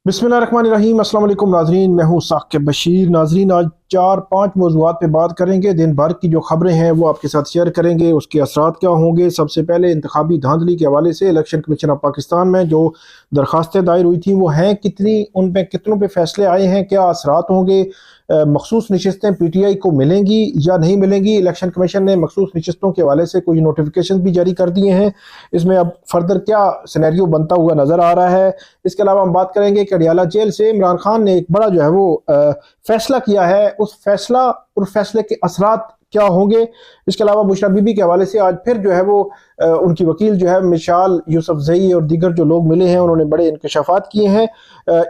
बिस्मिल्लाहिर्रहमानिर्रहीम। अस्सलाम वालेकुम नाजरीन, मैं हूँ साकिब बशीर। नाजरीन, आज 4-5 मौज़ूआत पे बात करेंगे। दिन भर की जो खबरें हैं वो आपके साथ शेयर करेंगे, उसके असरात क्या होंगे। सबसे पहले इंतखाबी धांधली के हवाले से इलेक्शन कमीशन ऑफ पाकिस्तान में जो दरखास्तें दायर हुई थी वो हैं कितनी, उन पर कितनों पे फैसले आए हैं, क्या असरात होंगे, मखसूस नशिस्तें PTI को मिलेंगी या नहीं मिलेंगी। इलेक्शन कमीशन ने मखसूस नशिस्तों के हवाले से कुछ नोटिफिकेशन भी जारी कर दिए हैं। इसमें अब फर्दर क्या सिनेरियो बनता हुआ नज़र आ रहा है। इसके अलावा हम बात करेंगे कि अडियाला जेल से इमरान खान ने एक बड़ा जो है वो फैसला किया है, उस फैसले के असरात क्या होंगे। इसके अलावा बुशरा बीबी के हवाले से आज फिर जो है वो उनकी वकील जो है मिशाल यूसुफजई और दीगर जो लोग मिले हैं उन्होंने बड़े इंकशाफात किए हैं।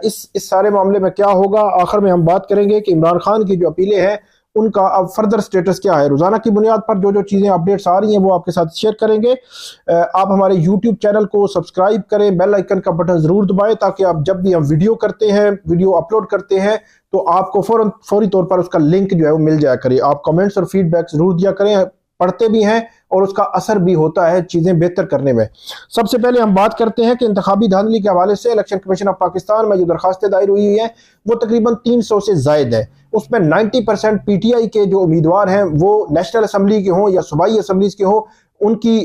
इस सारे मामले में क्या होगा। आखिर में हम बात करेंगे कि इमरान खान की जो अपीलें हैं उनका अब फर्दर स्टेटस क्या है। रोजाना की बुनियाद पर जो जो चीज़ें अपडेट्स आ रही हैं वो आपके साथ शेयर करेंगे। आप हमारे यूट्यूब चैनल को सब्सक्राइब करें, बेल आइकन का बटन ज़रूर दबाएं ताकि आप जब भी हम वीडियो करते हैं, वीडियो अपलोड करते हैं तो आपको फौरी तौर पर उसका लिंक जो है वो मिल जाया करे। आप कमेंट्स और फीडबैक ज़रूर दिया करें, पढ़ते भी हैं और उसका असर भी होता है चीज़ें बेहतर करने में। सबसे पहले हम बात करते हैं कि इंतखाबी धांधली के हवाले से इलेक्शन कमीशन ऑफ पाकिस्तान में जो दरखास्तें दायर हुई हैं वो तकरीबन 300 से जायद है। उसमें 90% PTI के जो उम्मीदवार हैं वो नेशनल असम्बली के हों या सूबाई असम्बलीज के हों, उनकी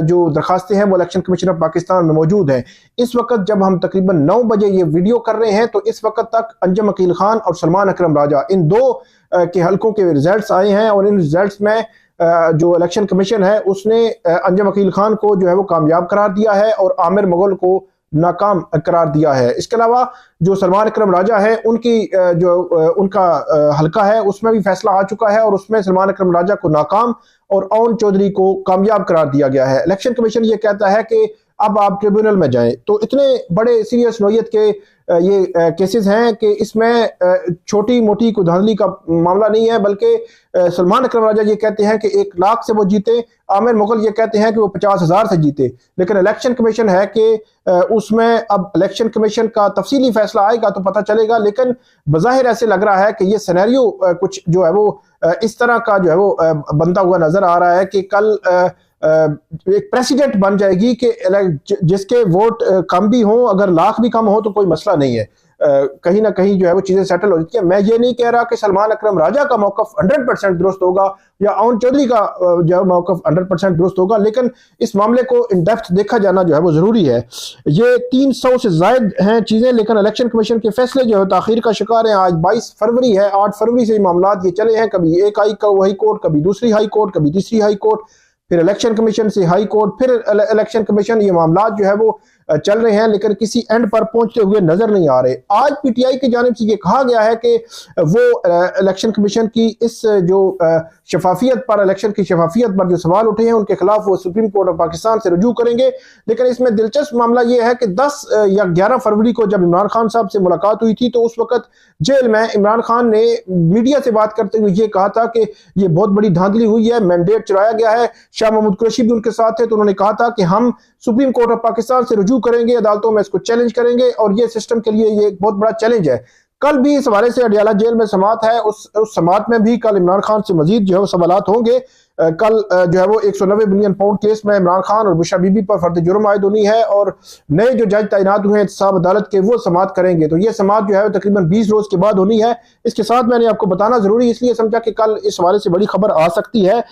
जो दरखास्तें हैं वो इलेक्शन कमीशन ऑफ पाकिस्तान में मौजूद हैं। इस वक्त जब हम तकरीबन 9 बजे ये वीडियो कर रहे हैं तो इस वक्त तक अंजम अकील खान और सलमान अकरम राजा इन दो के हलकों के रिजल्ट्स आए हैं और इन रिजल्ट्स में जो इलेक्शन कमीशन है उसने अंजम अकील खान को जो है वो कामयाब करार दिया है और आमिर मुगल को नाकाम करार दिया है। इसके अलावा जो सलमान अकरम राजा है उनकी जो उनका हलका है उसमें भी फैसला आ चुका है और उसमें सलमान अकरम राजा को नाकाम और ओन चौधरी को कामयाब करार दिया गया है। इलेक्शन कमीशन ये कहता है कि अब आप ट्रिब्यूनल में जाएं। तो इतने बड़े सीरियस नौयत के ये केसेस हैं कि इसमें छोटी मोटी कोई धांधली का मामला नहीं है, बल्कि सलमान अकरम राजा ये कहते हैं कि 1 लाख से वो जीते, आमिर मुगल ये कहते हैं कि वो 50,000 से जीते। लेकिन इलेक्शन कमीशन है कि उसमें अब इलेक्शन कमीशन का तफसीली फैसला आएगा तो पता चलेगा। लेकिन बज़ाहिर ऐसे लग रहा है कि ये सिनेरियो कुछ जो है वो इस तरह का जो है वो बनता हुआ नजर आ रहा है कि कल एक प्रेसिडेंट बन जाएगी कि जिसके वोट कम भी हों, अगर लाख भी कम हो तो कोई मसला नहीं है, कहीं ना कहीं जो है वो चीजें सेटल हो जाती है। मैं ये नहीं कह रहा कि सलमान अकरम राजा का मौकफ 100% दुरुस्त होगा या ओन चौधरी का जो मौकफ 100% दुरुस्त होगा, लेकिन इस मामले को इन डेप्थ देखा जाना जो है वो जरूरी है। ये 300 से ज्यादा हैं चीजें, लेकिन इलेक्शन कमीशन के फैसले जो है ताखीर का शिकार है। आज 22 फरवरी है, 8 फरवरी से मामला ये चले हैं, कभी एक हाई कोर्ट, कभी दूसरी हाई कोर्ट, कभी तीसरी हाई कोर्ट, फिर इलेक्शन कमीशन से हाई कोर्ट, फिर इलेक्शन कमीशन। ये मामला जो है वो चल रहे हैं लेकिन किसी एंड पर पहुंचते हुए नजर नहीं आ रहे। आज PTI की जानिब से ये कहा गया है कि वो इलेक्शन कमीशन की इस जो शफाफियत पर, इलेक्शन की शफाफियत पर जो सवाल उठे हैं उनके खिलाफ वो सुप्रीम कोर्ट ऑफ पाकिस्तान से रुजू करेंगे। लेकिन इसमें दिलचस्प मामला ये है कि 10 या 11 फरवरी को जब इमरान खान साहब से मुलाकात हुई थी तो उस वक्त जेल में इमरान खान ने मीडिया से बात करते हुए ये कहा था कि ये बहुत बड़ी धांधली हुई है, मैंडेट चुराया गया है। शाह महमूद कुरैशी भी उनके साथ थे तो उन्होंने कहा था कि हम सुप्रीम कोर्ट ऑफ पाकिस्तान से रुजू करेंगे, अदालतों में इसको चैलेंज करेंगे और ये सिस्टम के लिए ये एक बहुत बड़ा चैलेंज है। कल भी इस हवाले से अडियाला जेल में समात है, उस समात में भी कल इमरान खान से मजीद जो है सवालात होंगे। कल जो है वो 190 बिलियन पाउंड केस में इमरान खान और बुशरा बीबी पर फर्द जुर्म आयद होनी है और नए जो जज तैनात हुए हैं एहतसाब अदालत के वो समात करेंगे। तो ये समात जो है तकरीबन 20 रोज के बाद होनी है। इसके साथ मैंने आपको बताना जरूरी इसलिए समझा कि कल इस हवाले से बड़ी खबर आ सकती है।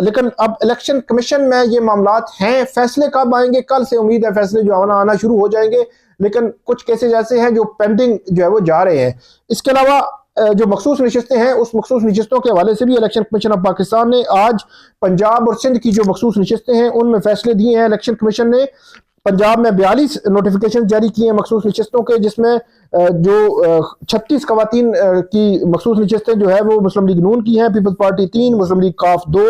लेकिन अब इलेक्शन कमीशन में ये मामलात हैं, फैसले कब आएंगे? कल से उम्मीद है फैसले जो आना शुरू हो जाएंगे, लेकिन कुछ केसेज ऐसे हैं जो पेंडिंग जो है वो जा रहे हैं। इसके अलावा जो मखसूस नशिस्तें हैं उस मखसूस नशिस्तों के हवाले से भी इलेक्शन कमीशन ऑफ पाकिस्तान ने आज पंजाब और सिंध की जो मखसूस नशिस्तें हैं उनमें फैसले दिए हैं। इलेक्शन कमीशन ने पंजाब में 42 नोटिफिकेशन जारी किए हैं मखसूस नशिस्तों के, जिसमें जो 36 खवातीन की मखसूस नशिस्तें जो है वो मुस्लिम लीग नून की हैं, पीपल्स पार्टी 3, मुस्लिम लीग काफ 2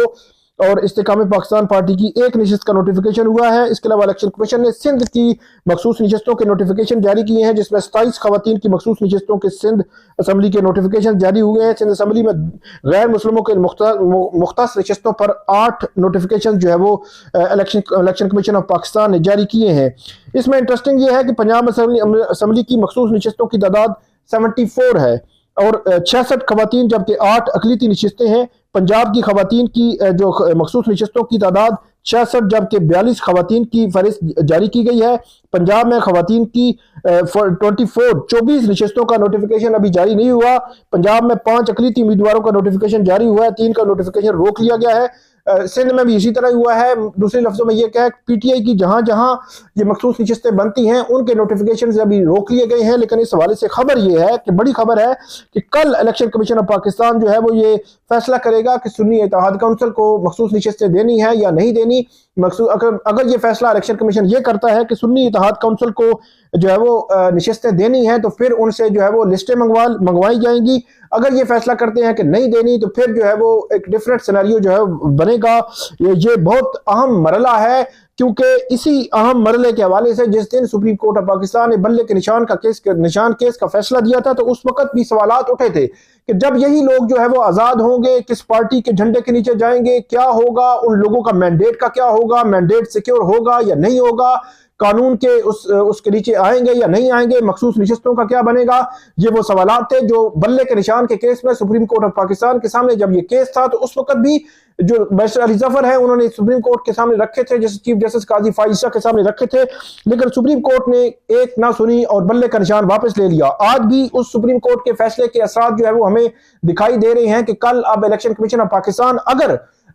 और इस्तेकाम पाकिस्तान पार्टी की 1 नशिस्त का नोटिफिकेशन हुआ है। इसके अलावा इलेक्शन कमीशन ने सिंध की मखसूस नशिस्तों के नोटिफिकेशन जारी किए हैं, जिसमें 27 खवातीन की मखसूस नशिस्तों के सिंध असम्बली के नोटिफिकेशन जारी हुए हैं। सिंध असम्बली में गैर मुस्लिमों के मुख्तस नशिस्तों पर 8 नोटिफिकेशन जो है वो इलेक्शन कमीशन ऑफ पाकिस्तान ने जारी किए हैं। इसमें इंटरेस्टिंग ये है कि पंजाब असम्बली की मखसूस नशिस्तों की तादाद 74 है और 66 खवातीन, जबकि 8 अकलीती नशिस्तें हैं। पंजाब की खवातीन की जो मखसूस नशिस्तों की तादाद 66, जबकि 42 खवातीन की फहरिस्त जारी की गई है। पंजाब में खवातीन की 24 नशस्तों का नोटिफिकेशन अभी जारी नहीं हुआ। पंजाब में 5 अकलीती उम्मीदवारों का नोटिफिकेशन जारी हुआ है, 3 का नोटिफिकेशन रोक लिया गया है। सिंध में भी इसी तरह हुआ है। दूसरे लफ्जों में यह क्या है, पीटीआई की जहां जहां ये मखसूस नशस्तें बनती हैं उनके नोटिफिकेशन अभी रोक लिए गए हैं। लेकिन इस हवाले से खबर यह है कि बड़ी खबर है कि कल इलेक्शन कमीशन ऑफ पाकिस्तान जो है वो ये फैसला करेगा कि सुन्नी इत्तेहाद काउंसिल को मखसूस नशस्तें देनी है या नहीं देनी। अगर ये फैसला इलेक्शन कमीशन ये करता है कि सुन्नी इत्तेहाद काउंसिल को जो है वो नशस्तें देनी है तो फिर उनसे जो है वो लिस्टें मंगवाई जाएंगी। अगर ये फैसला करते हैं कि नहीं देनी तो फिर जो है वो एक डिफरेंट सिनेरियो जो है बनेगा। ये बहुत अहम मरला है, क्योंकि इसी अहम मरले के हवाले से जिस दिन सुप्रीम कोर्ट ऑफ पाकिस्तान ने बल्ले के निशान केस का फैसला दिया था तो उस वक्त भी सवालात उठे थे कि जब यही लोग जो है वो आजाद होंगे, किस पार्टी के झंडे के नीचे जाएंगे, क्या होगा, उन लोगों का मैंडेट का क्या होगा, मैंडेट सिक्योर होगा या नहीं होगा, कानून के उसके नीचे आएंगे या नहीं आएंगे, मखसूस नशस्तों का क्या बनेगा। ये वो सवालात थे जो बल्ले के निशान के केस में सुप्रीम कोर्ट ऑफ पाकिस्तान के सामने जब ये केस था तो उस वक्त भी जो बैरिस्टर अली जफर है उन्होंने सुप्रीम कोर्ट के सामने रखे थे, जैसे चीफ जस्टिस काजी फाइजा के सामने रखे थे, लेकिन सुप्रीम कोर्ट ने एक ना सुनी और बल्ले का निशान वापस ले लिया। आज भी उस सुप्रीम कोर्ट के फैसले के असरात जो है वो हमें दिखाई दे रहे हैं कि कल अब इलेक्शन कमीशन ऑफ पाकिस्तान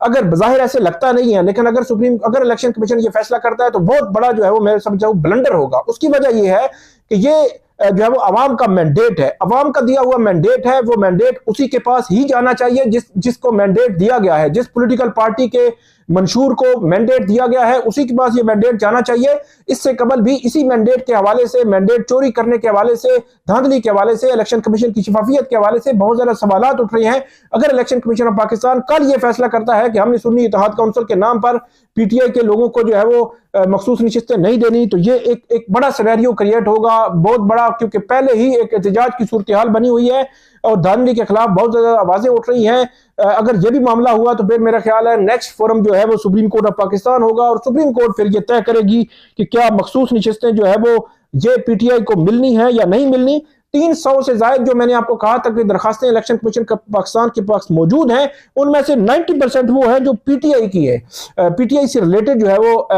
अगर बज़ाहिर ऐसे लगता नहीं है, लेकिन अगर इलेक्शन कमीशन ये फैसला करता है तो बहुत बड़ा जो है वो मैं समझता हूं ब्लंडर होगा। उसकी वजह ये है कि ये जो है वो अवाम का मैंडेट है, अवाम का दिया हुआ मैंडेट है, वो मैंडेट उसी के पास ही जाना चाहिए जिसको मैंडेट दिया गया है, जिस पॉलिटिकल पार्टी के मंशूर को मैंडेट दिया गया है उसी के पास ये मैंडेट जाना चाहिए। इससे कबल भी इसी मैंडेट के हवाले से, मैंडेट चोरी करने के हवाले से, धांधली के हवाले से, इलेक्शन कमीशन की शफाफियत के हवाले से बहुत ज्यादा सवालात उठ रहे हैं। अगर इलेक्शन कमीशन ऑफ पाकिस्तान कल ये फैसला करता है कि हमने सुन्नी इत्तेहाद काउंसिल के नाम पर पीटीआई के लोगों को जो है वो मखसूस नशस्तें नहीं देनी तो ये एक बड़ा सिनेरियो क्रिएट होगा, बहुत बड़ा, क्योंकि पहले ही एक एहतजाज की सूरत हाल बनी हुई है और धांधली के खिलाफ बहुत ज्यादा आवाजें उठ रही हैं। अगर ये भी मामला हुआ तो फिर मेरा ख्याल है नेक्स्ट फोरम जो है वो सुप्रीम कोर्ट ऑफ पाकिस्तान होगा और सुप्रीम कोर्ट फिर ये तय करेगी कि क्या मखसूस नशस्तें जो है वो ये पीटीआई को मिलनी है या नहीं मिलनी। 300 से ज्यादा जो मैंने आपको कहा था कि दरखास्तें इलेक्शन कमीशन का पाकिस्तान के पास मौजूद हैं, उनमें से 90% वो है जो पीटीआई की है, पीटीआई से रिलेटेड जो है वो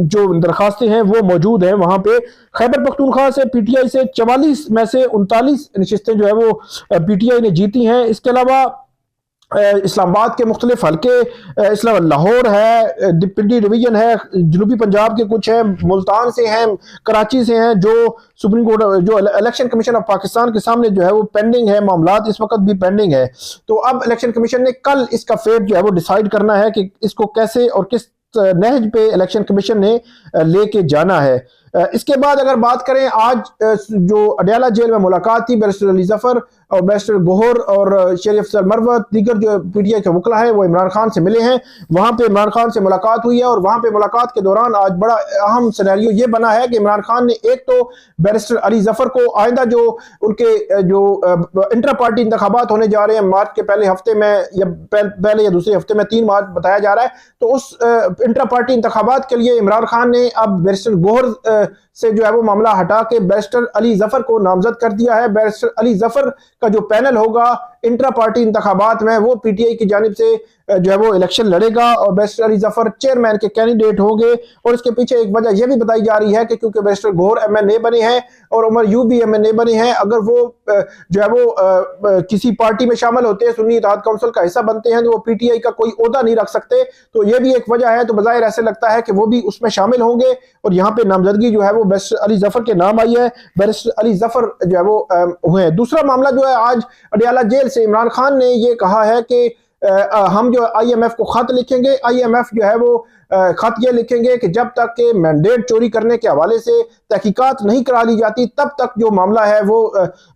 जो दरखास्तें हैं वो मौजूद हैं वहां पे। खैबर पख्तूनख्वा से पीटीआई से 44 में से 39 नशिस्तें जो है वो पीटीआई ने जीती हैं। इसके अलावा इस्लामाबाद के मुख्तलिफ हल्के, लाहौर है, पिंडी डिवीजन है, जनूबी पंजाब के कुछ हैं, मुल्तान से हैं, कराची से हैं, जो सुप्रीम कोर्ट जो इलेक्शन कमीशन ऑफ पाकिस्तान के सामने जो है वो पेंडिंग है, मामलात इस वक्त भी पेंडिंग है। तो अब इलेक्शन कमीशन ने कल इसका फेट जो है वो डिसाइड करना है कि इसको कैसे और किस नहज पे इलेक्शन कमीशन ने लेके जाना है। इसके बाद अगर बात करें, आज जो अडयाला जेल में मुलाकात थी बैरिस्टर अली जफर और बैरिस्टर गोहर और शेर अफजल मरवत, दीगर जो पीटीआई के वकला है वो इमरान खान से मिले हैं, वहां पे इमरान खान से मुलाकात हुई है और वहां पे मुलाकात के दौरान आज बड़ा अहम सिनेरियो ये बना है कि इमरान खान ने एक तो बैरिस्टर अली जफर को आइंदा जो उनके जो इंटर पार्टी इंतखाबात होने जा रहे हैं मार्च के पहले हफ्ते में या पहले या दूसरे हफ्ते में 3 मार्च बताया जा रहा है, तो उस इंटर पार्टी इंतखाबात के लिए इमरान खान ने अब बैरिस्टर गोहर से जो है वो मामला हटा के बैरिस्टर अली जफर को नामजद कर दिया है। बैरिस्टर अली जफर का जो पैनल होगा इंट्रा पार्टी इंतखाबात में वो पीटीआई की जानिब से जो है वो इलेक्शन लड़ेगा और बैरिस्टर अली जफर चेयरमैन के कैंडिडेट होंगे। और इसके पीछे एक वजह यह भी बताई जा रही है कि क्योंकि बैरिस्टर गोहर एमएनए बने हैं और उमर यूब भी एमएनए बने हैं, अगर वो जो है वो किसी पार्टी में शामिल होते हैं, सुन्नी इत्तेहाद काउंसिल का हिस्सा बनते हैं, तो वो पीटीआई का कोई ओहदा नहीं रख सकते। तो यह भी एक वजह है। तो बज़ाहिर ऐसे लगता है कि वो भी उसमें शामिल होंगे और यहाँ पे नामजदगी जो है वो बैरिस्टर अली जफर के नाम आई है। बैरिस्टर अली जफर जो है वो हुए। दूसरा मामला जो है, आज अडयाला जेल से इमरान खान ने ये कहा है कि हम जो आईएमएफ को खत लिखेंगे, आईएमएफ जो है वो खत ये लिखेंगे कि जब तक के मैंडेट चोरी करने के हवाले से तहकीकात नहीं करा ली जाती तब तक जो मामला है वो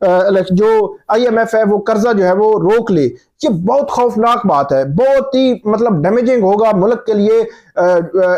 जो आईएमएफ है वो कर्जा जो है वो रोक ले। ये बहुत खौफनाक बात है, बहुत ही मतलब डैमेजिंग होगा मुल्क के लिए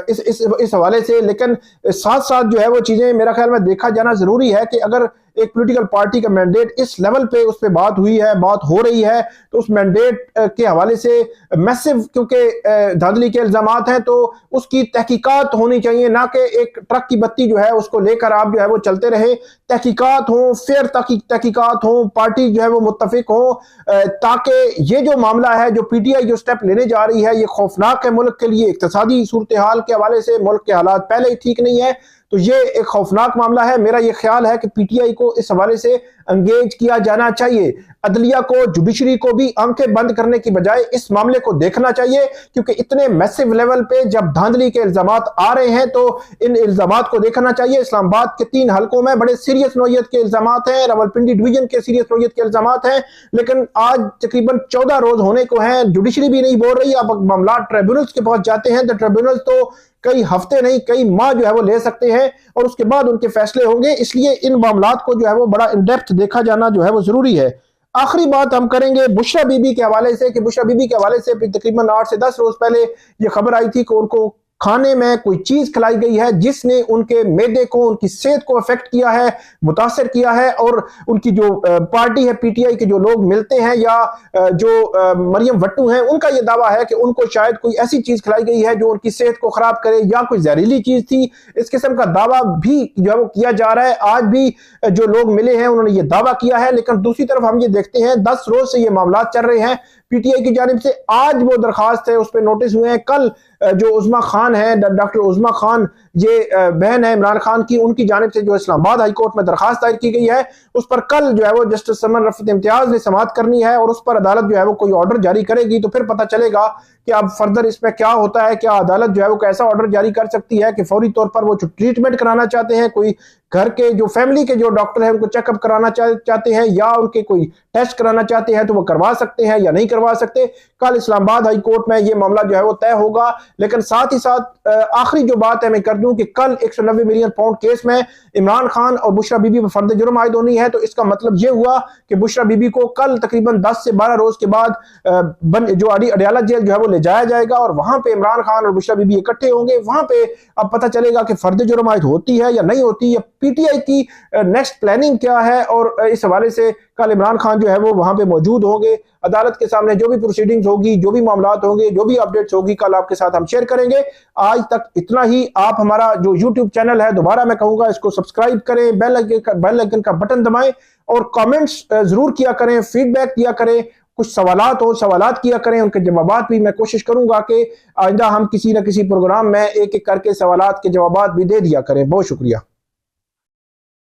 इस हवाले से। लेकिन साथ साथ जो है वो चीजें मेरा ख्याल में देखा जाना जरूरी है कि अगर एक पॉलिटिकल पार्टी का मैंडेट इस लेवल पे उस पर बात हुई है, बात हो रही है, तो उस मैंडेट के हवाले से मैसिव क्योंकि धांधली के इल्जामात हैं तो उसकी तहकीकात होनी चाहिए, ना कि एक ट्रक की बत्ती जो है उसको लेकर आप जो है वो चलते रहे। तहकीकात हो, फेयर तहकीकात हो, पार्टी जो है वो मुत्तफिक हो, ताकि ये जो मामला है, जो पीटीआई जो स्टेप लेने जा रही है, ये खौफनाक है मुल्क के लिए। इक्तिसादी सूरत हाल के हवाले से मुल्क के हालात पहले ही ठीक नहीं है, तो ये एक खौफनाक मामला है। मेरा ये ख्याल है कि पीटीआई को इस हवाले से एंगेज किया जाना चाहिए। अदलिया को, जुडिशरी को भी आंखें बंद करने की बजाय इस मामले को देखना चाहिए, क्योंकि इतने मैसिव लेवल पे जब धांधली के इल्जामात आ रहे हैं तो इन इल्जामात को देखना चाहिए। इस्लामाबाद के 3 हलकों में बड़े सीरियस नौयत के इल्जामात हैं, रावलपिंडी डिवीजन के सीरियस नौयत के इल्जामात हैं, लेकिन आज तकरीबन 14 रोज होने को हैं, जुडिशरी भी नहीं बोल रही। अब मामला ट्रिब्यूनल्स के पास जाते हैं तो ट्रिब्यूनल्स तो कई हफ्ते नहीं कई माह जो है वो ले सकते हैं और उसके बाद उनके फैसले होंगे। इसलिए इन मामलात को जो है वो बड़ा इन डेप्थ देखा जाना जो है वो जरूरी है। आखिरी बात हम करेंगे बुशरा बीबी के हवाले से कि बुशरा बीबी के हवाले से तकरीबन 8 से 10 रोज पहले ये खबर आई थी कि उनको खाने में कोई चीज खिलाई गई है जिसने उनके मैदे को, उनकी सेहत को अफेक्ट किया है, मुतासर किया है। और उनकी जो पार्टी है पीटीआई के जो लोग मिलते हैं या जो मरियम भट्टू हैं, उनका यह दावा है कि उनको शायद कोई ऐसी चीज खिलाई गई है जो उनकी सेहत को खराब करे या कोई जहरीली चीज थी। इस किस्म का दावा भी जो है वो किया जा रहा है। आज भी जो लोग मिले हैं उन्होंने ये दावा किया है, लेकिन दूसरी तरफ हम ये देखते हैं 10 रोज से ये मामला चल रहे हैं पीटीआई की जानिब से। आज वो दरखास्त है उस पर नोटिस हुए हैं। कल जो उज़्मा खान है, डॉक्टर उज़्मा खान, ये बहन है इमरान खान की, उनकी जानिब से जो इस्लामाबाद हाई कोर्ट में दरखास्त दायर की गई है, उस पर कल जो है वो जस्टिस समन रफीक इम्तियाज ने समाअत करनी है और उस पर अदालत जो है वो कोई ऑर्डर जारी करेगी। तो फिर पता चलेगा कि अब फर्दर इसमें क्या होता है। क्या अदालत जो है वो कैसा ऑर्डर जारी कर सकती है कि फौरी तौर पर वो जो ट्रीटमेंट कराना चाहते हैं, कोई घर के जो फैमिली के जो डॉक्टर हैं उनको चेकअप कराना चाहते हैं या उनके कोई टेस्ट कराना चाहते हैं तो वो करवा सकते हैं या नहीं करवा सकते। कल इस्लामाबाद हाई कोर्ट में ये मामला जो है वो तय होगा। लेकिन साथ ही साथ आखिरी जो बात है मैं कर दूं कि कल 190 मिलियन पाउंड केस में इमरान खान और बुशरा बीबी पर फर्द जुर्म आयद होनी है। तो इसका मतलब ये हुआ कि बुशरा बीबी को कल तकरीबन 10 से 12 रोज के बाद जो अडियाला जेल जो है वो ले जाया जाएगा और वहां पे इमरान खान और बुशरा बीबी इकट्ठे होंगे। वहां पे अब पता चलेगा कि फर्द जुर्म आयद होती है या नहीं होती, या पीटीआई की नेक्स्ट प्लानिंग क्या है। और इस हवाले से कल इमरान खान जो है वो वहां पे मौजूद होंगे। अदालत के सामने जो भी प्रोसीडिंग्स होगी, जो भी मामलात होंगे, जो भी अपडेट्स होगी, कल आपके साथ हम शेयर करेंगे। आज तक इतना ही। आप हमारा जो यूट्यूब चैनल है, दोबारा मैं कहूंगा इसको सब्सक्राइब करें, बेल आइकन का बटन दबाएं और कमेंट्स जरूर किया करें, फीडबैक दिया करें। कुछ सवालात हो, सवालात किया करें, उनके जवाबात भी मैं कोशिश करूंगा कि आइंदा हम किसी न किसी प्रोग्राम में एक एक करके सवालात के जवाबात भी दे दिया करें। बहुत शुक्रिया।